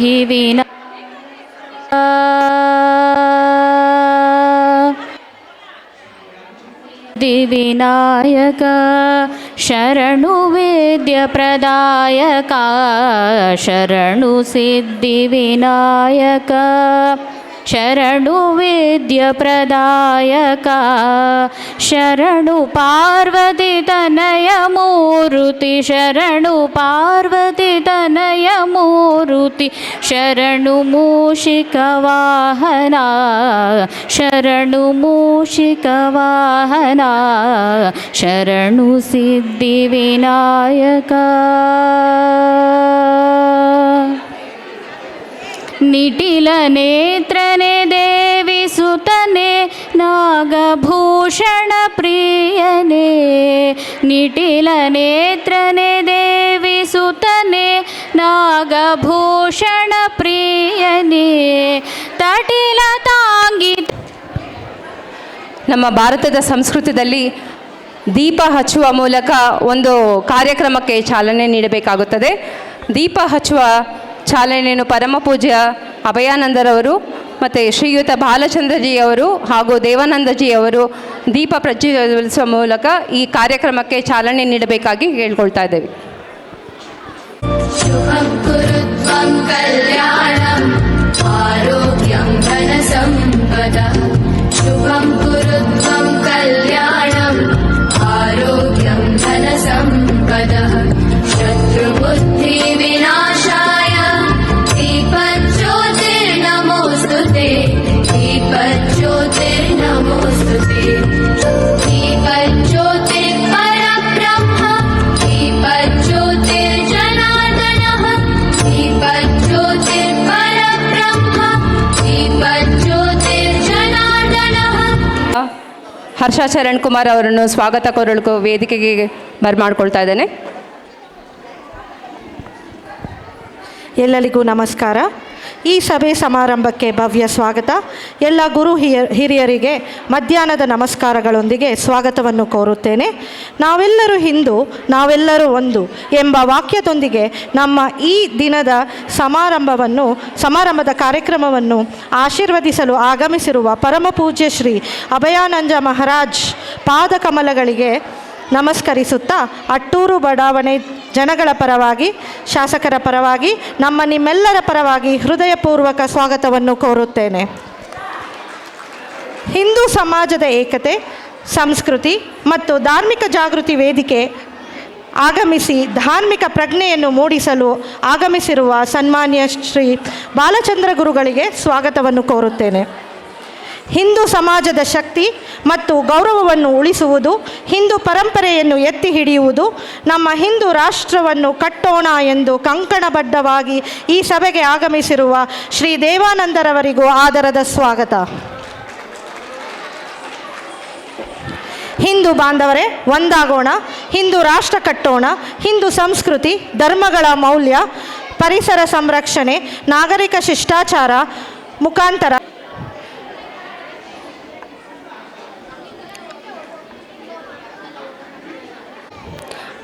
सिद्धिविनायक शरणु वेद्यप्रदायक शरणु सिद्धिविनायक शरणु वेद्यप्रदायक शरणु पार्वतीतनय मूर्ति शरणु पार्वतीतनय मूर्ति शरणु मूषिकवाहना शरणु मूषिकवाहना शरणु सिद्धिविनायक निटिल नेत्रने देवी सुतने नागभूषण प्रियने निटिल नेत्रने देवी सुतने नागभूषण प्रियने तटिल तांगी. ನಮ್ಮ ಭಾರತದ ಸಂಸ್ಕೃತಿಯಲ್ಲಿ ದೀಪ ಹಚ್ಚುವ ಮೂಲಕ ಒಂದು ಕಾರ್ಯಕ್ರಮಕ್ಕೆ ಚಾಲನೆ ನೀಡಬೇಕಾಗುತ್ತದೆ. ದೀಪ ಹಚ್ಚುವ ಚಾಲನೆಯನ್ನು ಪರಮ ಪೂಜ್ಯ ಅಭಯಾನಂದರವರು ಮತ್ತು ಶ್ರೀಯುತ ಬಾಲಚಂದ್ರಜಿಯವರು ಹಾಗೂ ದೇವಾನಂದಜಿಯವರು ದೀಪ ಪ್ರಜ್ವಲಿಸುವ ಮೂಲಕ ಈ ಕಾರ್ಯಕ್ರಮಕ್ಕೆ ಚಾಲನೆ ನೀಡಬೇಕಾಗಿ ಕೇಳ್ಕೊಳ್ತಾ ಇದ್ದೇವೆ. शत्रुबुद्धि विनाशाय दीपज्योतिर्नमोस्तुते दीपज्योतिर्नमोस्तुते दीपज्योतिर्परब्रह्म दीपज्योतिर्जनार्दनः दीपज्योतिर्परब्रह्म दीपज्योतिर्जनार्दनः. ಹರ್ಷ ಚರಣ್ ಕುಮಾರ್ ಅವರನ್ನು ಸ್ವಾಗತ ಕೋರಲು ವೇದಿಕೆಗೆ ಬರಮಾಡ್ಕೊಳ್ತಾ ಇದ್ದೇನೆ. ಎಲ್ಲರಿಗೂ ನಮಸ್ಕಾರ. ಈ ಸಭೆ ಸಮಾರಂಭಕ್ಕೆ ಭವ್ಯ ಸ್ವಾಗತ. ಎಲ್ಲ ಗುರು ಹಿರಿಯರಿಗೆ ಮಧ್ಯಾಹ್ನದ ನಮಸ್ಕಾರಗಳೊಂದಿಗೆ ಸ್ವಾಗತವನ್ನು ಕೋರುತ್ತೇನೆ. ನಾವೆಲ್ಲರೂ ಹಿಂದೂ, ನಾವೆಲ್ಲರೂ ಒಂದು ಎಂಬ ವಾಕ್ಯದೊಂದಿಗೆ ನಮ್ಮ ಈ ದಿನದ ಸಮಾರಂಭದ ಕಾರ್ಯಕ್ರಮವನ್ನು ಆಶೀರ್ವದಿಸಲು ಆಗಮಿಸಿರುವ ಪರಮ ಪೂಜ್ಯ ಶ್ರೀ ಅಭಯಾನಂದ ಮಹಾರಾಜ್ ಪಾದಕಮಲಗಳಿಗೆ ನಮಸ್ಕರಿಸುತ್ತಾ ಅಟ್ಟೂರು ಬಡಾವಣೆ ಜನಗಳ ಪರವಾಗಿ, ಶಾಸಕರ ಪರವಾಗಿ, ನಿಮ್ಮೆಲ್ಲರ ಪರವಾಗಿ ಹೃದಯಪೂರ್ವಕ ಸ್ವಾಗತವನ್ನು ಕೋರುತ್ತೇನೆ. ಹಿಂದೂ ಸಮಾಜದ ಏಕತೆ, ಸಂಸ್ಕೃತಿ ಮತ್ತು ಧಾರ್ಮಿಕ ಜಾಗೃತಿ ವೇದಿಕೆ ಆಗಮಿಸಿ ಧಾರ್ಮಿಕ ಪ್ರಜ್ಞೆಯನ್ನು ಮೂಡಿಸಲು ಆಗಮಿಸಿರುವ ಸನ್ಮಾನ್ಯ ಶ್ರೀ ಬಾಲಚಂದ್ರ ಗುರುಗಳಿಗೆ ಸ್ವಾಗತವನ್ನು ಕೋರುತ್ತೇನೆ. ಹಿಂದೂ ಸಮಾಜದ ಶಕ್ತಿ ಮತ್ತು ಗೌರವವನ್ನು ಉಳಿಸುವುದು, ಹಿಂದೂ ಪರಂಪರೆಯನ್ನು ಎತ್ತಿ ಹಿಡಿಯುವುದು, ನಮ್ಮ ಹಿಂದೂ ರಾಷ್ಟ್ರವನ್ನು ಕಟ್ಟೋಣ ಎಂದು ಕಂಕಣಬದ್ಧವಾಗಿ ಈ ಸಭೆಗೆ ಆಗಮಿಸಿರುವ ಶ್ರೀ ದೇವಾನಂದರವರಿಗೂ ಆದರದ ಸ್ವಾಗತ. ಹಿಂದೂ ಬಾಂಧವರೇ, ಒಂದಾಗೋಣ, ಹಿಂದೂ ರಾಷ್ಟ್ರ ಕಟ್ಟೋಣ. ಹಿಂದೂ ಸಂಸ್ಕೃತಿ, ಧರ್ಮಗಳ ಮೌಲ್ಯ, ಪರಿಸರ ಸಂರಕ್ಷಣೆ, ನಾಗರಿಕ ಶಿಷ್ಟಾಚಾರ ಮುಖಾಂತರ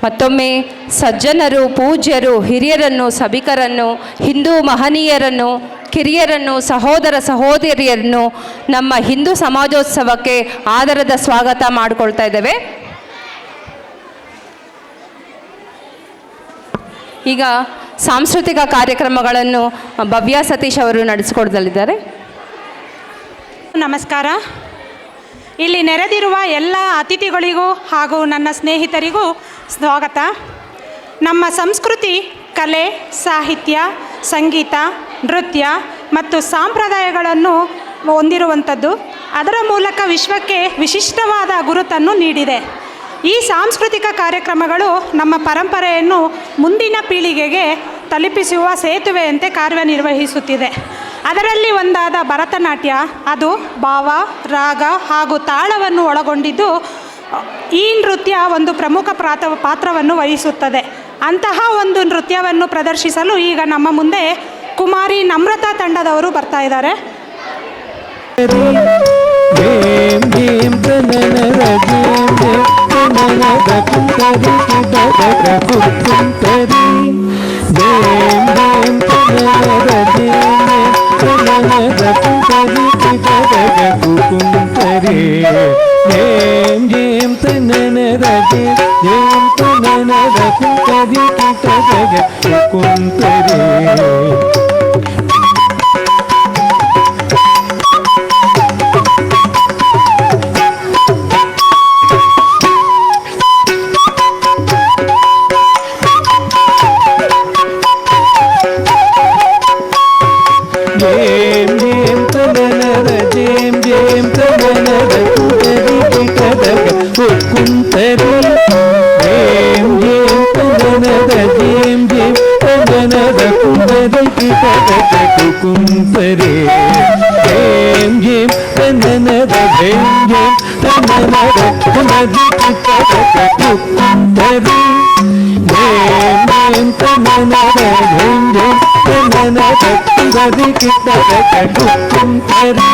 ಮತ್ತೊಮ್ಮೆ ಸಜ್ಜನರು, ಪೂಜ್ಯರು, ಹಿರಿಯರನ್ನು, ಸಭಿಕರನ್ನು, ಹಿಂದೂ ಮಹನೀಯರನ್ನು, ಕಿರಿಯರನ್ನು, ಸಹೋದರ ಸಹೋದರಿಯರನ್ನು ನಮ್ಮ ಹಿಂದೂ ಸಮಾಜೋತ್ಸವಕ್ಕೆ ಆದರದ ಸ್ವಾಗತ ಮಾಡಿಕೊಳ್ತಾ ಇದ್ದೇವೆ. ಈಗ ಸಾಂಸ್ಕೃತಿಕ ಕಾರ್ಯಕ್ರಮಗಳನ್ನು ಭವ್ಯ ಸತೀಶ್ ಅವರು ನಡೆಸಿಕೊಡಲಿದ್ದಾರೆ. ನಮಸ್ಕಾರ. ಇಲ್ಲಿ ನೆರೆದಿರುವ ಎಲ್ಲ ಅತಿಥಿಗಳಿಗೂ ಹಾಗೂ ನನ್ನ ಸ್ನೇಹಿತರಿಗೂ ಸ್ವಾಗತ. ನಮ್ಮ ಸಂಸ್ಕೃತಿ ಕಲೆ, ಸಾಹಿತ್ಯ, ಸಂಗೀತ, ನೃತ್ಯ ಮತ್ತು ಸಂಪ್ರದಾಯಗಳನ್ನು ಹೊಂದಿರುವಂಥದ್ದು. ಅದರ ಮೂಲಕ ವಿಶ್ವಕ್ಕೆ ವಿಶಿಷ್ಟವಾದ ಗುರುತನ್ನು ನೀಡಿದೆ. ಈ ಸಾಂಸ್ಕೃತಿಕ ಕಾರ್ಯಕ್ರಮಗಳು ನಮ್ಮ ಪರಂಪರೆಯನ್ನು ಮುಂದಿನ ಪೀಳಿಗೆಗೆ ತಲುಪಿಸುವ ಸೇತುವೆಯಂತೆ ಕಾರ್ಯನಿರ್ವಹಿಸುತ್ತಿದೆ. ಅದರಲ್ಲಿ ಒಂದಾದ ಭರತನಾಟ್ಯ, ಅದು ಭಾವ, ರಾಗ ಹಾಗೂ ತಾಳವನ್ನು ಒಳಗೊಂಡಿದ್ದು ಈ ನೃತ್ಯ ಒಂದು ಪ್ರಮುಖ ಪಾತ್ರವನ್ನು ವಹಿಸುತ್ತದೆ. ಅಂತಹ ಒಂದು ನೃತ್ಯವನ್ನು ಪ್ರದರ್ಶಿಸಲು ಈಗ ನಮ್ಮ ಮುಂದೆ ಕುಮಾರಿ ನಮ್ರತಾ ತಂಡದವರು ಬರ್ತಾ ಇದ್ದಾರೆ. Dem ಕಿಟದಗ ಕುಕುಂತರೆ ಜೇಂ ಜೇಂ ತನನದ ಜೇಂ ತನನದ ಕುಂತರಿ ಕಿಟದಗ ಕುಕುಂತರೆ ಕುಂತರೆ ಜೇಂ ಜೇಂ ತನನದ ಜೇಂ ಜೇಂ ತನನದ ಕುಂದದಿ ಕಿಟದಗ ಕುಂತರೆ ಜೇಂ ಜೇಂ ತನನದ ಜೇಂ ಜೇಂ ತನನದ ಕುಂದದಿ ಕಿಟದಗ ಕುಂತರೆ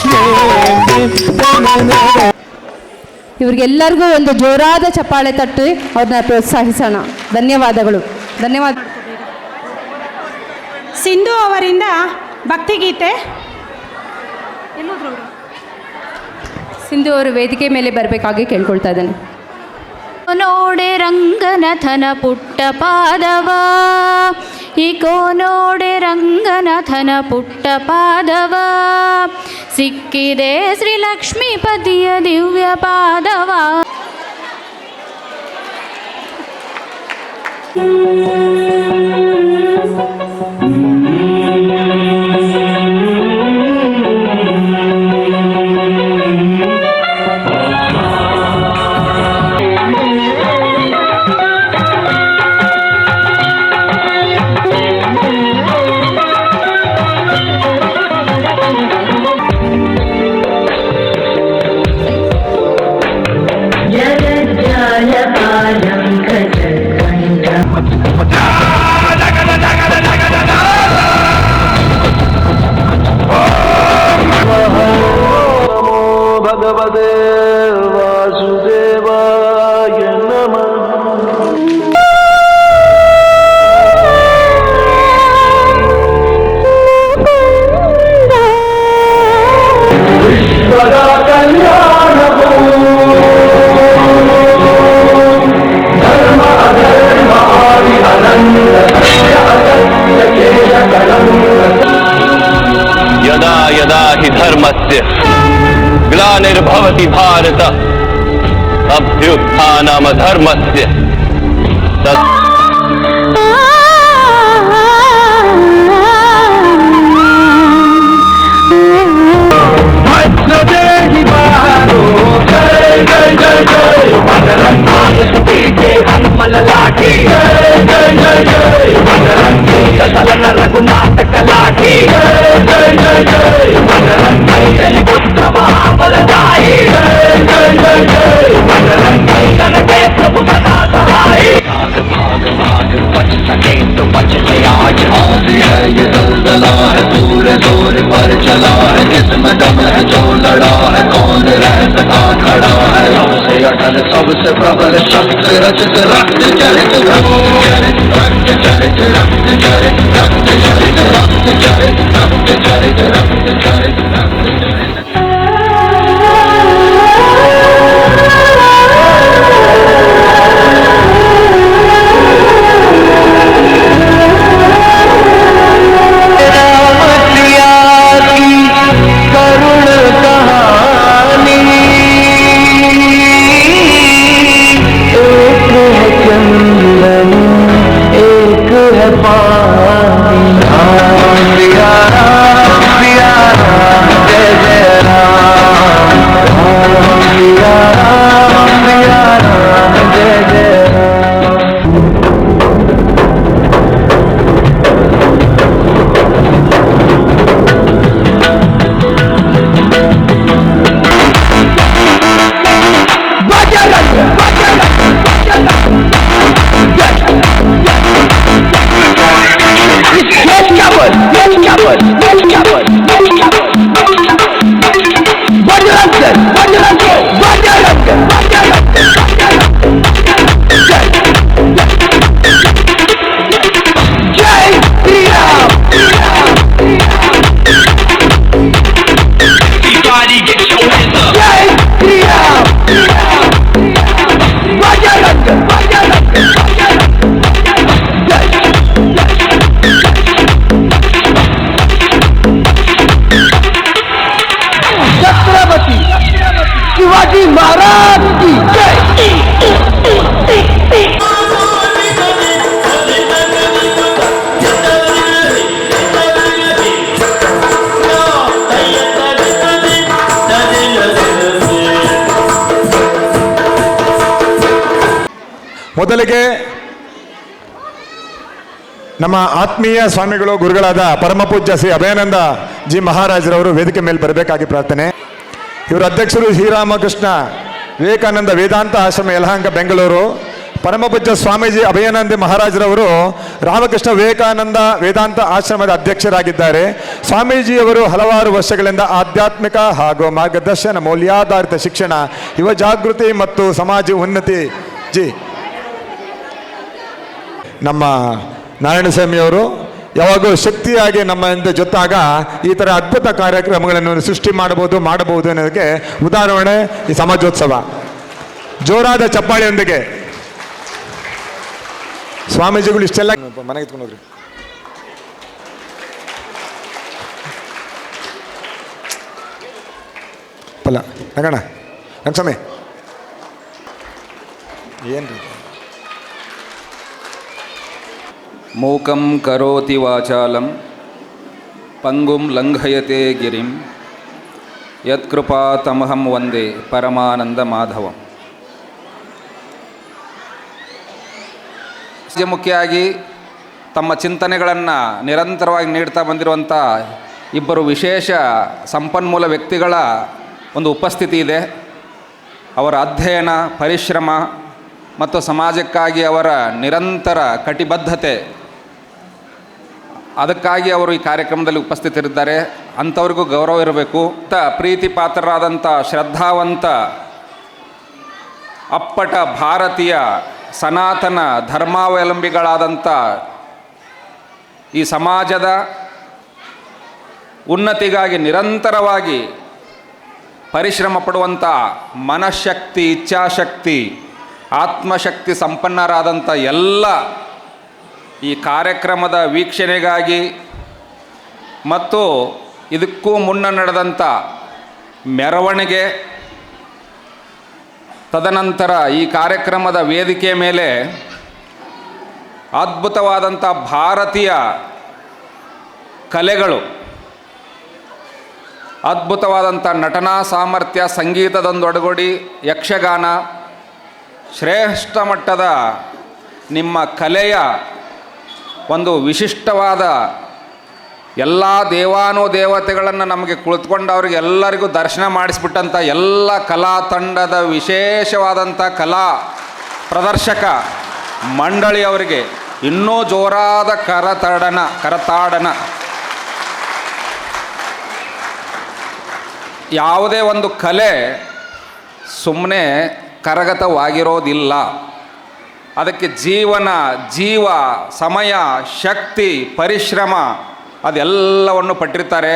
ಜೇಂ ಜೇಂ ತನನದ. ಇವರಿಗೆಲ್ಲರಿಗೂ ಒಂದು ಜೋರಾದ ಚಪ್ಪಾಳೆ ತಟ್ಟಿ ಅವ್ರನ್ನ ಪ್ರೋತ್ಸಾಹಿಸೋಣ. ಧನ್ಯವಾದಗಳು. ಧನ್ಯವಾದ. ಸಿಂಧು ಅವರಿಂದ ಭಕ್ತಿಗೀತೆ. ಸಿಂಧು ಅವರು ವೇದಿಕೆ ಮೇಲೆ ಬರಬೇಕಾಗಿ ಕೇಳ್ಕೊಳ್ತಾ ಇದ್ದಾನೆ. ನೋಡೆ ರಂಗನಾಥನ ಪುಟ್ಟ ಪಾದವ, ಇಕೋ ನೋಡೆ ರಂಗನಾಥನ ಪುಟ್ಟ ಪಾದವ, ಸಿಕ್ಕಿದೆ ಶ್ರೀ ಲಕ್ಷ್ಮೀಪತಿಯ ದಿವ್ಯ ಪಾದವ. भगवते वासुदेवाय नमः। विश्वदा कल्याण धर्म अधर्म आदि अनंत यदा यदा हि धर्मस्य ग्लानिर्भवति भारत अभ्युत्थानमधर्मस्य तत् रघुनाथ कलाठी प्रभु बना सहाय भाग भाग बच सके तो बच ले आज है ये दलदला है दूर दूर पर चला है जिसमें दम है जो लड़ा है कौन रह सका खड़ा है सबसे अटल सबसे प्रबल शस्त्र रचित रक्त चरित चरित रक्त चरित रक्त चरित रक्त चरित रक्त चरित रक्त चरित रक्त चरित Everybody get your hands up. Jai Shri Ram. Bajranga, Bajranga, Bajranga. Chhatrapati Shivaji Maharaj की जय। ಮೊದಲಿಗೆ ನಮ್ಮ ಆತ್ಮೀಯ ಸ್ವಾಮಿಗಳು ಗುರುಗಳಾದ ಪರಮಪೂಜ್ಯ ಶ್ರೀ ಅಭಯಾನಂದ ಜಿ ಮಹಾರಾಜರವರು ವೇದಿಕೆ ಮೇಲೆ ಬರಬೇಕಾಗಿ ಪ್ರಾರ್ಥನೆ. ಇವರ ಅಧ್ಯಕ್ಷರು ಶ್ರೀರಾಮಕೃಷ್ಣ ವಿವೇಕಾನಂದ ವೇದಾಂತ ಆಶ್ರಮ ಯಲಹಂಕ ಬೆಂಗಳೂರು. ಪರಮಪೂಜ್ಯ ಸ್ವಾಮೀಜಿ ಅಭಯಾನಂದ ಮಹಾರಾಜರವರು ರಾಮಕೃಷ್ಣ ವಿವೇಕಾನಂದ ವೇದಾಂತ ಆಶ್ರಮದ ಅಧ್ಯಕ್ಷರಾಗಿದ್ದಾರೆ. ಸ್ವಾಮೀಜಿಯವರು ಹಲವಾರು ವರ್ಷಗಳಿಂದ ಆಧ್ಯಾತ್ಮಿಕ ಹಾಗೂ ಮಾರ್ಗದರ್ಶನ ಮೌಲ್ಯಾಧಾರಿತ ಶಿಕ್ಷಣ, ಯುವ ಜಾಗೃತಿ ಮತ್ತು ಸಮಾಜ ಉನ್ನತಿ ಜಿ ನಮ್ಮ ನಾರಾಯಣಸ್ವಾಮಿಯವರು ಯಾವಾಗೂ ಶಕ್ತಿಯಾಗಿ ನಮ್ಮ ಜೊತಾಗ ಈ ಥರ ಅದ್ಭುತ ಕಾರ್ಯಕ್ರಮಗಳನ್ನು ಸೃಷ್ಟಿ ಮಾಡಬಹುದು ಅನ್ನೋದಕ್ಕೆ ಉದಾಹರಣೆ ಈ ಸಮಾಜೋತ್ಸವ. ಜೋರಾದ ಚಪ್ಪಾಳೆಯೊಂದಿಗೆ ಸ್ವಾಮೀಜಿಗಳು ಇಷ್ಟೆಲ್ಲ ಮನೆಗೆ ಎತ್ಕೊಂಡು ಹೋಗ್ರಿ. ಪಲ್ಲ ನಗಣ ಸ್ವಾಮಿ ಏನ್ರಿ ಮೂಕಂ ಕರೋತಿ ವಾಚಾಲಂ ಪಂಗುಂ ಲಂಘಯತೆ ಗಿರಿಂ ಯತ್ಕೃಪಾತಮಹಂ ವಂದೇ ಪರಮಾನಂದ ಮಾಧವಂ. ಮುಖ್ಯವಾಗಿ ತಮ್ಮ ಚಿಂತನೆಗಳನ್ನು ನಿರಂತರವಾಗಿ ನೀಡ್ತಾ ಬಂದಿರುವಂಥ ಇಬ್ಬರು ವಿಶೇಷ ಸಂಪನ್ಮೂಲ ವ್ಯಕ್ತಿಗಳ ಒಂದು ಉಪಸ್ಥಿತಿ ಇದೆ. ಅವರ ಅಧ್ಯಯನ, ಪರಿಶ್ರಮ ಮತ್ತು ಸಮಾಜಕ್ಕಾಗಿ ಅವರ ನಿರಂತರ ಕಟಿಬದ್ಧತೆ, ಅದಕ್ಕಾಗಿ ಅವರು ಈ ಕಾರ್ಯಕ್ರಮದಲ್ಲಿ ಉಪಸ್ಥಿತರಿದ್ದಾರೆ. ಅಂಥವ್ರಿಗೂ ಗೌರವ ಇರಬೇಕು. ಪ್ರೀತಿ ಪಾತ್ರರಾದಂಥ ಶ್ರದ್ಧಾವಂತ ಅಪ್ಪಟ ಭಾರತೀಯ ಸನಾತನ ಧರ್ಮಾವಲಂಬಿಗಳಾದಂಥ ಈ ಸಮಾಜದ ಉನ್ನತಿಗಾಗಿ ನಿರಂತರವಾಗಿ ಪರಿಶ್ರಮ ಪಡುವಂಥ ಮನಃಶಕ್ತಿ, ಇಚ್ಛಾಶಕ್ತಿ, ಆತ್ಮಶಕ್ತಿ ಸಂಪನ್ನರಾದಂಥ ಎಲ್ಲ ಈ ಕಾರ್ಯಕ್ರಮದ ವೀಕ್ಷಣೆಗಾಗಿ ಮತ್ತು ಇದಕ್ಕೂ ಮುನ್ನ ನಡೆದಂಥ ಮೆರವಣಿಗೆ, ತದನಂತರ ಈ ಕಾರ್ಯಕ್ರಮದ ವೇದಿಕೆ ಮೇಲೆ ಅದ್ಭುತವಾದಂಥ ಭಾರತೀಯ ಕಲೆಗಳು, ಅದ್ಭುತವಾದಂಥ ನಟನಾ ಸಾಮರ್ಥ್ಯ, ಸಂಗೀತದೊಂದೊಡಗೂಡಿ ಯಕ್ಷಗಾನ, ಶ್ರೇಷ್ಠ ಮಟ್ಟದ ನಿಮ್ಮ ಕಲೆಯ ಒಂದು ವಿಶಿಷ್ಟವಾದ ಎಲ್ಲ ದೇವಾನುದೇವತೆಗಳನ್ನು ನಮಗೆ ಕುಳಿತುಕೊಂಡು ಅವರಿಗೆ ಎಲ್ಲರಿಗೂ ದರ್ಶನ ಮಾಡಿಸ್ಬಿಟ್ಟಂಥ ಎಲ್ಲ ಕಲಾ ತಂಡದ ವಿಶೇಷವಾದಂಥ ಕಲಾ ಪ್ರದರ್ಶಕ ಮಂಡಳಿಯವರಿಗೆ ಇನ್ನೂ ಜೋರಾದ ಕರತಾಡನ. ಯಾವುದೇ ಒಂದು ಕಲೆ ಸುಮ್ಮನೆ ಕರಗತವಾಗಿರೋದಿಲ್ಲ. ಅದಕ್ಕೆ ಜೀವ, ಸಮಯ, ಶಕ್ತಿ, ಪರಿಶ್ರಮ ಅದೆಲ್ಲವನ್ನು ಪಟ್ಟಿರ್ತಾರೆ.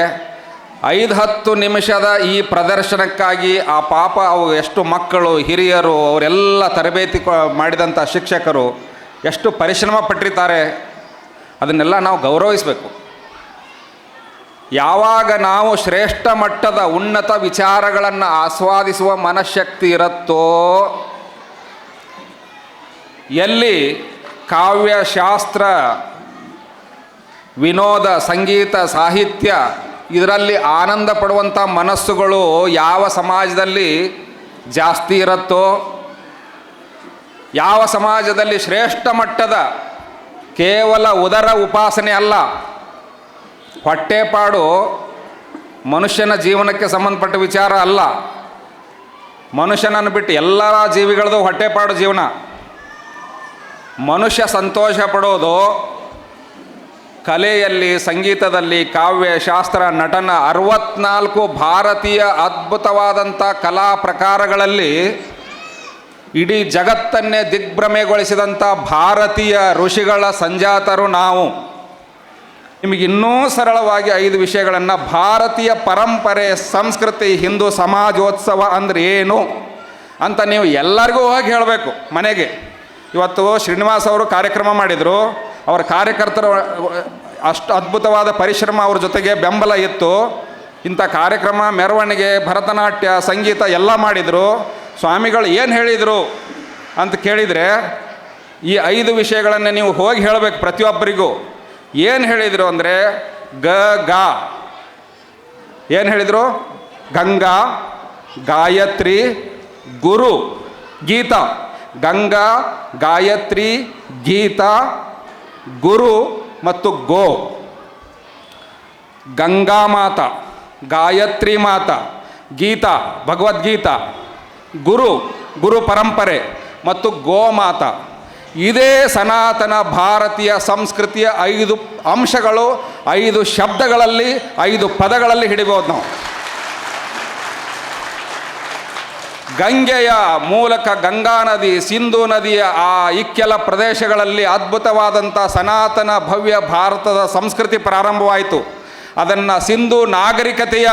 5-10 ನಿಮಿಷದ ಈ ಪ್ರದರ್ಶನಕ್ಕಾಗಿ ಆ ಪಾಪ ಅವು ಎಷ್ಟು ಮಕ್ಕಳು, ಹಿರಿಯರು, ಅವರೆಲ್ಲ ತರಬೇತಿ ಮಾಡಿದಂಥ ಶಿಕ್ಷಕರು ಎಷ್ಟು ಪರಿಶ್ರಮ ಪಟ್ಟಿರ್ತಾರೆ. ಅದನ್ನೆಲ್ಲ ನಾವು ಗೌರವಿಸಬೇಕು. ಯಾವಾಗ ನಾವು ಶ್ರೇಷ್ಠ ಮಟ್ಟದ ಉನ್ನತ ವಿಚಾರಗಳನ್ನು ಆಸ್ವಾದಿಸುವ ಮನಃಶಕ್ತಿ ಇರುತ್ತೋ, ಎಲ್ಲಿ ಕಾವ್ಯಶಾಸ್ತ್ರ, ವಿನೋದ, ಸಂಗೀತ, ಸಾಹಿತ್ಯ ಇದರಲ್ಲಿ ಆನಂದ ಪಡುವಂಥ ಮನಸ್ಸುಗಳು ಯಾವ ಸಮಾಜದಲ್ಲಿ ಜಾಸ್ತಿ ಇರುತ್ತೋ, ಯಾವ ಸಮಾಜದಲ್ಲಿ ಶ್ರೇಷ್ಠ ಮಟ್ಟದ ಕೇವಲ ಉದರ ಉಪಾಸನೆ ಅಲ್ಲ, ಹೊಟ್ಟೆಪಾಡು ಮನುಷ್ಯನ ಜೀವನಕ್ಕೆ ಸಂಬಂಧಪಟ್ಟ ವಿಚಾರ ಅಲ್ಲ. ಮನುಷ್ಯನನ್ನು ಬಿಟ್ಟು ಎಲ್ಲ ಜೀವಿಗಳದು ಹೊಟ್ಟೆಪಾಡು ಜೀವನ. ಮನುಷ್ಯ ಸಂತೋಷ ಪಡೋದು ಕಲೆಯಲ್ಲಿ, ಸಂಗೀತದಲ್ಲಿ, ಕಾವ್ಯ, ಶಾಸ್ತ್ರ, ನಟನ 64 ಭಾರತೀಯ ಅದ್ಭುತವಾದಂಥ ಕಲಾ ಪ್ರಕಾರಗಳಲ್ಲಿ ಇಡೀ ಜಗತ್ತನ್ನೇ ದಿಗ್ಭ್ರಮೆಗೊಳಿಸಿದಂಥ ಭಾರತೀಯ ಋಷಿಗಳ ಸಂಜಾತರು ನಾವು. ನಿಮಗೆ ಇನ್ನೂ ಸರಳವಾಗಿ 5 ವಿಷಯಗಳನ್ನು ಭಾರತೀಯ ಪರಂಪರೆ, ಸಂಸ್ಕೃತಿ, ಹಿಂದೂ ಸಮಾಜೋತ್ಸವ ಅಂದರೆ ಏನು ಅಂತ ನೀವು ಎಲ್ಲರಿಗೂ ಹೋಗಿ ಹೇಳಬೇಕು ಮನೆಗೆ. ಇವತ್ತು ಶ್ರೀನಿವಾಸ್ ಅವರು ಕಾರ್ಯಕ್ರಮ ಮಾಡಿದರು. ಅವರ ಕಾರ್ಯಕರ್ತರ ಅಷ್ಟು ಅದ್ಭುತವಾದ ಪರಿಶ್ರಮ, ಅವ್ರ ಜೊತೆಗೆ ಬೆಂಬಲ ಇತ್ತು. ಇಂಥ ಕಾರ್ಯಕ್ರಮ, ಮೆರವಣಿಗೆ, ಭರತನಾಟ್ಯ, ಸಂಗೀತ ಎಲ್ಲ ಮಾಡಿದರು. ಸ್ವಾಮಿಗಳು ಏನು ಹೇಳಿದರು ಅಂತ ಕೇಳಿದರೆ ಈ 5 ವಿಷಯಗಳನ್ನು ನೀವು ಹೋಗಿ ಹೇಳಬೇಕು ಪ್ರತಿಯೊಬ್ಬರಿಗೂ. ಏನು ಹೇಳಿದರು ಅಂದರೆ ಏನು ಹೇಳಿದರು? ಗಂಗಾ, ಗಾಯತ್ರಿ, ಗುರು, ಗೀತಾ. ಗಂಗಾ, ಗಾಯತ್ರಿ, ಗೀತಾ, ಗುರು ಮತ್ತು ಗೋ. ಗಂಗಾ ಮಾತಾ, ಗಾಯತ್ರಿ ಮಾತಾ, ಗೀತಾ ಭಗವದ್ಗೀತಾ, ಗುರು ಪರಂಪರೆ ಮತ್ತು ಗೋಮಾತಾ. ಇದೇ ಸನಾತನ ಭಾರತೀಯ ಸಂಸ್ಕೃತಿಯ 5 ಅಂಶಗಳು 5 ಶಬ್ದಗಳಲ್ಲಿ 5 ಪದಗಳಲ್ಲಿ ಹಿಡಿಬೋದು ನಾವು. ಗಂಗೆಯ ಮೂಲಕ ಗಂಗಾ ನದಿ, ಸಿಂಧೂ ನದಿಯ ಆ ಇಕ್ಕೆಲ ಪ್ರದೇಶಗಳಲ್ಲಿ ಅದ್ಭುತವಾದಂಥ ಸನಾತನ ಭವ್ಯ ಭಾರತದ ಸಂಸ್ಕೃತಿ ಪ್ರಾರಂಭವಾಯಿತು. ಅದನ್ನು ಸಿಂಧೂ ನಾಗರಿಕತೆಯ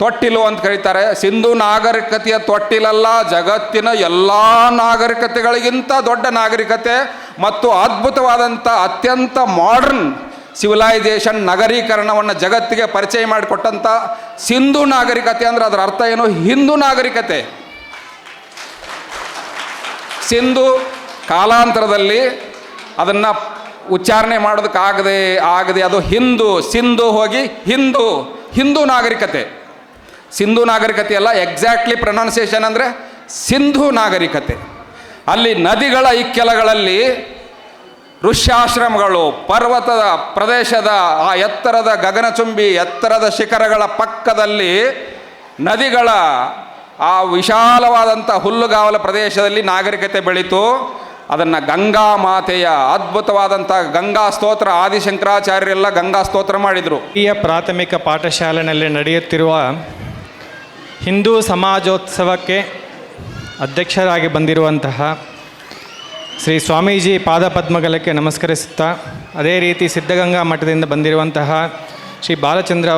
ತೊಟ್ಟಿಲು ಅಂತ ಕರೀತಾರೆ. ಸಿಂಧೂ ನಾಗರಿಕತೆಯ ತೊಟ್ಟಿಲಲ್ಲ, ಜಗತ್ತಿನ ಎಲ್ಲ ನಾಗರಿಕತೆಗಳಿಗಿಂತ ದೊಡ್ಡ ನಾಗರಿಕತೆ ಮತ್ತು ಅದ್ಭುತವಾದಂಥ ಅತ್ಯಂತ ಮಾಡರ್ನ್ ಸಿವಿಲೈಸೇಷನ್, ನಗರೀಕರಣವನ್ನು ಜಗತ್ತಿಗೆ ಪರಿಚಯ ಮಾಡಿಕೊಟ್ಟಂಥ ಸಿಂಧೂ ನಾಗರಿಕತೆ ಅಂದರೆ ಅದರ ಅರ್ಥ ಏನು? ಹಿಂದೂ ನಾಗರಿಕತೆ. ಸಿಂಧು ಕಾಲಾಂತರದಲ್ಲಿ ಅದನ್ನು ಉಚ್ಚಾರಣೆ ಮಾಡೋದಕ್ಕಾಗದೆ ಅದು ಸಿಂಧು ಹೋಗಿ ಹಿಂದೂ ನಾಗರಿಕತೆ. ಸಿಂಧೂ ನಾಗರಿಕತೆ ಅಲ್ಲ, ಎಕ್ಸಾಕ್ಟ್ಲಿ ಪ್ರೊನೌನ್ಸಿಯೇಷನ್ ಅಂದರೆ ಸಿಂಧೂ ನಾಗರಿಕತೆ. ಅಲ್ಲಿ ನದಿಗಳ ಇಕ್ಕೆಲಗಳಲ್ಲಿ ಋಷ್ಯಾಶ್ರಮಗಳು, ಪರ್ವತದ ಪ್ರದೇಶದ ಆ ಎತ್ತರದ ಗಗನಚುಂಬಿ ಎತ್ತರದ ಶಿಖರಗಳ ಪಕ್ಕದಲ್ಲಿ ನದಿಗಳ ಆ ವಿಶಾಲವಾದಂಥ ಹುಲ್ಲುಗಾವಲ ಪ್ರದೇಶದಲ್ಲಿ ನಾಗರಿಕತೆ ಬೆಳೀತು. ಅದನ್ನು ಗಂಗಾ ಮಾತೆಯ ಅದ್ಭುತವಾದಂಥ ಗಂಗಾ ಸ್ತೋತ್ರ, ಆದಿಶಂಕರಾಚಾರ್ಯರೆಲ್ಲ ಗಂಗಾ ಸ್ತೋತ್ರ ಮಾಡಿದರು. ಹಿರಿಯ ಪ್ರಾಥಮಿಕ ಪಾಠಶಾಲೆಯಲ್ಲಿ ನಡೆಯುತ್ತಿರುವ ಹಿಂದೂ ಸಮಾಜೋತ್ಸವಕ್ಕೆ ಅಧ್ಯಕ್ಷರಾಗಿ ಬಂದಿರುವಂತಹ ಶ್ರೀ ಸ್ವಾಮೀಜಿ ಪಾದಪದ್ಮಗಳಿಗೆ ನಮಸ್ಕರಿಸುತ್ತಾ, ಅದೇ ರೀತಿ ಸಿದ್ಧಗಂಗಾ ಮಠದಿಂದ ಬಂದಿರುವಂತಹ ಶ್ರೀ ಬಾಲಚಂದ್ರ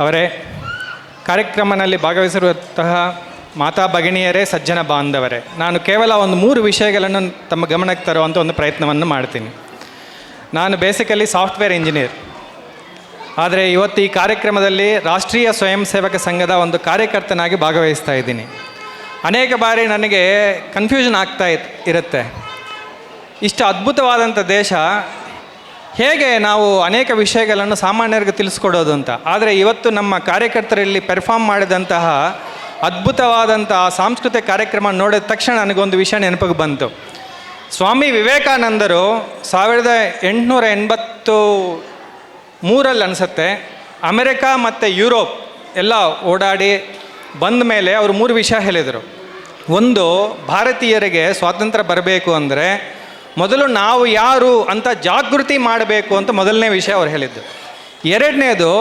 ಅವರೇ, ಕಾರ್ಯಕ್ರಮದಲ್ಲಿ ಭಾಗವಹಿಸಿರುವಂತಹ ಮಾತಾ ಭಗಿನಿಯರೇ, ಸಜ್ಜನ ಬಾಂಧವರೇ, ನಾನು ಕೇವಲ ಒಂದು 3 ವಿಷಯಗಳನ್ನು ತಮ್ಮ ಗಮನಕ್ಕೆ ತರುವಂಥ ಒಂದು ಪ್ರಯತ್ನವನ್ನು ಮಾಡ್ತೀನಿ. ನಾನು ಬೇಸಿಕಲಿ ಸಾಫ್ಟ್ವೇರ್ ಇಂಜಿನಿಯರ್. ಆದರೆ ಇವತ್ತು ಈ ಕಾರ್ಯಕ್ರಮದಲ್ಲಿ ರಾಷ್ಟ್ರೀಯ ಸ್ವಯಂ ಸೇವಕ ಸಂಘದ ಒಂದು ಕಾರ್ಯಕರ್ತನಾಗಿ ಭಾಗವಹಿಸ್ತಾ ಇದ್ದೀನಿ. ಅನೇಕ ಬಾರಿ ನನಗೆ ಕನ್ಫ್ಯೂಷನ್ ಆಗ್ತಾ ಇರುತ್ತೆ. ಇಷ್ಟು ಅದ್ಭುತವಾದಂಥ ದೇಶ, ಹೇಗೆ ನಾವು ಅನೇಕ ವಿಷಯಗಳನ್ನು ಸಾಮಾನ್ಯರಿಗೆ ತಿಳಿಸ್ಕೊಡೋದು ಅಂತ. ಆದರೆ ಇವತ್ತು ನಮ್ಮ ಕಾರ್ಯಕರ್ತರಲ್ಲಿ ಪರ್ಫಾರ್ಮ್ ಮಾಡಿದಂತಹ ಅದ್ಭುತವಾದಂತಹ ಸಾಂಸ್ಕೃತಿಕ ಕಾರ್ಯಕ್ರಮ ನೋಡಿದ ತಕ್ಷಣ ನನಗೊಂದು ವಿಷಯ ನೆನಪಿಗೆ ಬಂತು. ಸ್ವಾಮಿ ವಿವೇಕಾನಂದರು 1883 ಅನಿಸುತ್ತೆ ಅಮೆರಿಕ ಮತ್ತು ಯುರೋಪ್ ಎಲ್ಲ ಓಡಾಡಿ ಬಂದ ಮೇಲೆ ಅವರು 3 ವಿಷಯ ಹೇಳಿದರು. ಒಂದು, ಭಾರತೀಯರಿಗೆ ಸ್ವಾತಂತ್ರ್ಯ ಬರಬೇಕು ಅಂದರೆ ಮೊದಲು ನಾವು ಯಾರು ಅಂತ ಜಾಗೃತಿ ಮಾಡಬೇಕು ಅಂತ ಮೊದಲನೇ ವಿಷಯ ಅವ್ರು ಹೇಳಿದ್ದು. ಎರಡನೇದು,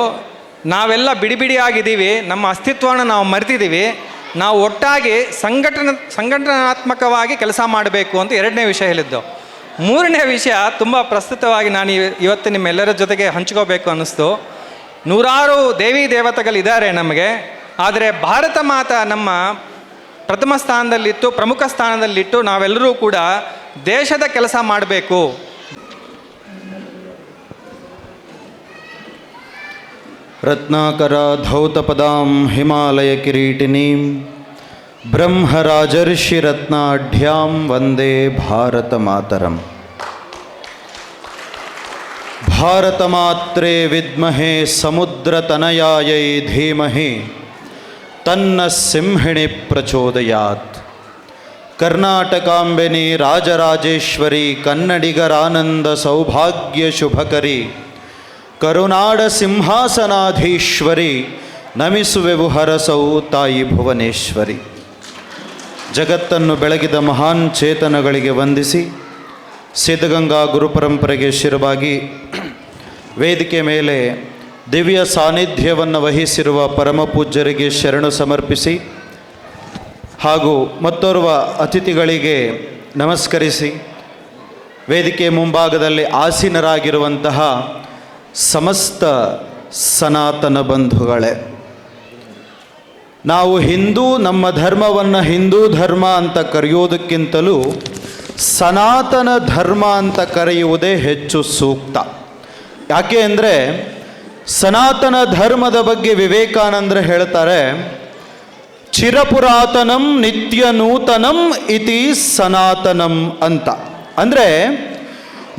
ನಾವೆಲ್ಲ ಬಿಡಿಬಿಡಿಯಾಗಿದ್ದೀವಿ, ನಮ್ಮ ಅಸ್ತಿತ್ವವನ್ನು ನಾವು ಮರೆತಿದ್ದೀವಿ, ನಾವು ಒಟ್ಟಾಗಿ ಸಂಘಟನಾತ್ಮಕವಾಗಿ ಕೆಲಸ ಮಾಡಬೇಕು ಅಂತ ಎರಡನೇ ವಿಷಯ ಹೇಳಿದ್ದು. ಮೂರನೇ ವಿಷಯ ತುಂಬ ಪ್ರಸ್ತುತವಾಗಿ ನಾನು ಇವತ್ತು ನಿಮ್ಮೆಲ್ಲರ ಜೊತೆಗೆ ಹಂಚ್ಕೋಬೇಕು ಅನ್ನಿಸ್ತು. ನೂರಾರು ದೇವಿ ದೇವತೆಗಳಿದ್ದಾರೆ ನಮಗೆ, ಆದರೆ ಭಾರತ ಮಾತಾ ನಮ್ಮ ಪ್ರಥಮ ಸ್ಥಾನದಲ್ಲಿತ್ತು, ಪ್ರಮುಖ ಸ್ಥಾನದಲ್ಲಿಟ್ಟು ನಾವೆಲ್ಲರೂ ಕೂಡ ದೇಶದ ಕೆಲಸ ಮಾಡಬೇಕು. ರತ್ನಾಕರ ಧೌತಪದಾಂ ಹಿಮಾಲಯ ಕಿರೀಟಿನೀಂ ಬ್ರಹ್ಮರಾಜರ್ಷಿ ರತ್ನಾಢ್ಯಾಂ ವಂದೇ ಭಾರತ ಮಾತರಂ. ಭಾರತ ಮಾತ್ರೇ ವಿದ್ಮಹೇ ಸಮುದ್ರತನಯಾಯೈ ಧೀಮಹಿ ತನ್ನ ಸಿಂಹಿಣಿ ಪ್ರಚೋದಯಾತ್. ಕರ್ನಾಟಕಾಂಬೆನಿ ರಾಜರಾಜೇಶ್ವರಿ ಕನ್ನಡಿಗರಾನಂದ ಸೌಭಾಗ್ಯ ಶುಭಕರಿ ಕರುನಾಡ ಸಿಂಹಾಸನಾಧೀಶ್ವರಿ ನಮಿಸುವೆವು ಹರಸೌ ತಾಯಿ ಭುವನೇಶ್ವರಿ. ಜಗತ್ತನ್ನು ಬೆಳಗಿದ ಮಹಾನ್ ಚೇತನಗಳಿಗೆ ವಂದಿಸಿ ಸಿದ್ಧಗಂಗಾ ಗುರುಪರಂಪರೆಗೆ ಶಿರವಾಗಿ ವೇದಿಕೆ ಮೇಲೆ ದಿವ್ಯ ಸಾನ್ನಿಧ್ಯವನ್ನು ವಹಿಸಿರುವ ಪರಮಪೂಜ್ಯರಿಗೆ ಶರಣು ಸಮರ್ಪಿಸಿ ಹಾಗೂ ಮತ್ತೋರ್ವ ಅತಿಥಿಗಳಿಗೆ ನಮಸ್ಕರಿಸಿ ವೇದಿಕೆ ಮುಂಭಾಗದಲ್ಲಿ ಆಸೀನರಾಗಿರುವಂತಹ ಸಮಸ್ತ ಸನಾತನ ಬಂಧುಗಳೇ, ನಾವು ಹಿಂದೂ, ನಮ್ಮ ಧರ್ಮವನ್ನು ಹಿಂದೂ ಧರ್ಮ ಅಂತ ಕರೆಯೋದಕ್ಕಿಂತಲೂ ಸನಾತನ ಧರ್ಮ ಅಂತ ಕರೆಯುವುದೇ ಹೆಚ್ಚು ಸೂಕ್ತ. ಯಾಕೆ ಅಂದರೆ ಸನಾತನ ಧರ್ಮದ ಬಗ್ಗೆ ವಿವೇಕಾನಂದರು ಹೇಳ್ತಾರೆ, ಚಿರಪುರಾತನಂ ನಿತ್ಯ ನೂತನಂ ಇತಿ ಸನಾತನಂ ಅಂತ. ಅಂದರೆ